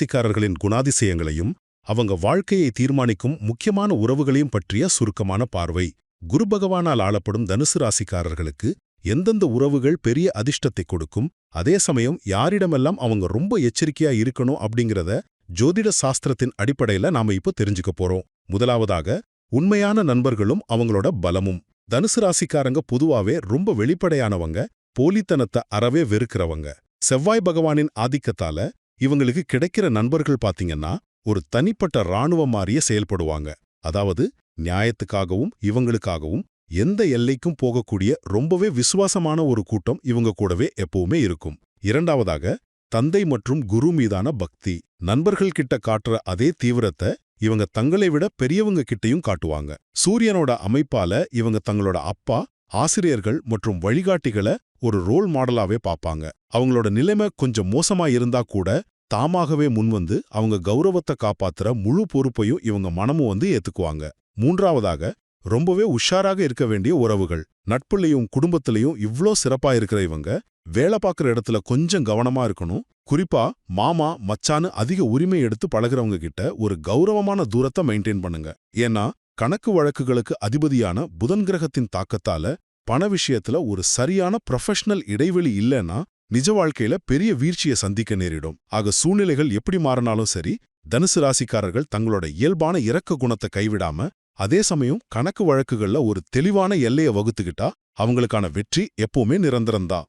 ராசிக்காரர்களின் குணாதிசயங்களையும் அவங்க வாழ்க்கையை தீர்மானிக்கும் முக்கியமான உறவுகளையும் பற்றிய சுருக்கமான பார்வை. குரு பகவானால் ஆளப்படும் தனுசு ராசிக்காரர்களுக்கு எந்தெந்த உறவுகள் பெரிய அதிர்ஷ்டத்தை கொடுக்கும், அதே சமயம் யாரிடமெல்லாம் அவங்க ரொம்ப எச்சரிக்கையா இருக்கணும் அப்படிங்கிறத ஜோதிட சாஸ்திரத்தின் அடிப்படையில நாம இப்போ தெரிஞ்சுக்க போறோம். முதலாவதாக, உண்மையான நண்பர்களும் அவங்களோட பலமும். தனுசு ராசிக்காரங்க பொதுவாவே ரொம்ப வெளிப்படையானவங்க, போலித்தனத்தை அறவே வெறுக்கிறவங்க. செவ்வாய் பகவானின் ஆதிக்கத்தால இவங்களுக்கு கிடைக்கிற நண்பர்கள் பாத்தீங்கன்னா ஒரு தனிப்பட்ட இராணுவம் மாறிய செயல்படுவாங்க. அதாவது நியாயத்துக்காகவும் இவங்களுக்காகவும் எந்த எல்லைக்கும் போகக்கூடிய ரொம்பவே விசுவாசமான ஒரு கூட்டம் இவங்க கூடவே எப்பவுமே இருக்கும். இரண்டாவதாக, தந்தை மற்றும் குரு மீதான பக்தி. நண்பர்கள் கிட்ட காட்டுற அதே தீவிரத்தை இவங்க தங்களை விட பெரியவங்க கிட்டையும் காட்டுவாங்க. சூரியனோட அமைப்பால இவங்க தங்களோட அப்பா, ஆசிரியர்கள் மற்றும் வழிகாட்டிகளை ஒரு ரோல் மாடலாவே பார்ப்பாங்க. அவங்களோட நிலைமை கொஞ்சம் மோசமா இருந்தா கூட தாமாகவே முன்வந்து அவங்க கௌரவத்தை காப்பாத்துற முழு பொறுப்பையும் இவங்க மனமும் ஏத்துக்குவாங்க. மூன்றாவதாக, ரொம்பவே உஷாராக இருக்க வேண்டிய உறவுகள். நட்புலையும் குடும்பத்திலையும் இவ்ளோ சிறப்பா இருக்கிற இவங்க வேலை பார்க்குற இடத்துல கொஞ்சம் கவனமா இருக்கணும். குறிப்பா மாமா மச்சான்னு அதிக உரிமை எடுத்து பழகிறவங்க கிட்ட ஒரு கௌரவமான தூரத்தை மெயின்டைன் பண்ணுங்க. ஏன்னா கணக்கு வழக்குகளுக்கு அதிபதியான புதன் கிரகத்தின் தாக்கத்தால பண விஷயத்துல ஒரு சரியான ப்ரொஃபஷனல் இடைவெளி இல்லைன்னா நிஜ வாழ்க்கையில பெரிய வீழ்ச்சியை சந்திக்க நேரிடும். ஆக சூழ்நிலைகள் எப்படி மாறினாலும் சரி, தனுசு ராசிக்காரர்கள் தங்களோட இயல்பான இரக்க குணத்தை கைவிடாம அதே சமயம் கணக்கு வழக்குகள்ல ஒரு தெளிவான எல்லையை வகுத்துக்கிட்டா அவங்களுக்கான வெற்றி எப்பவுமே நிரந்தரம்தான்.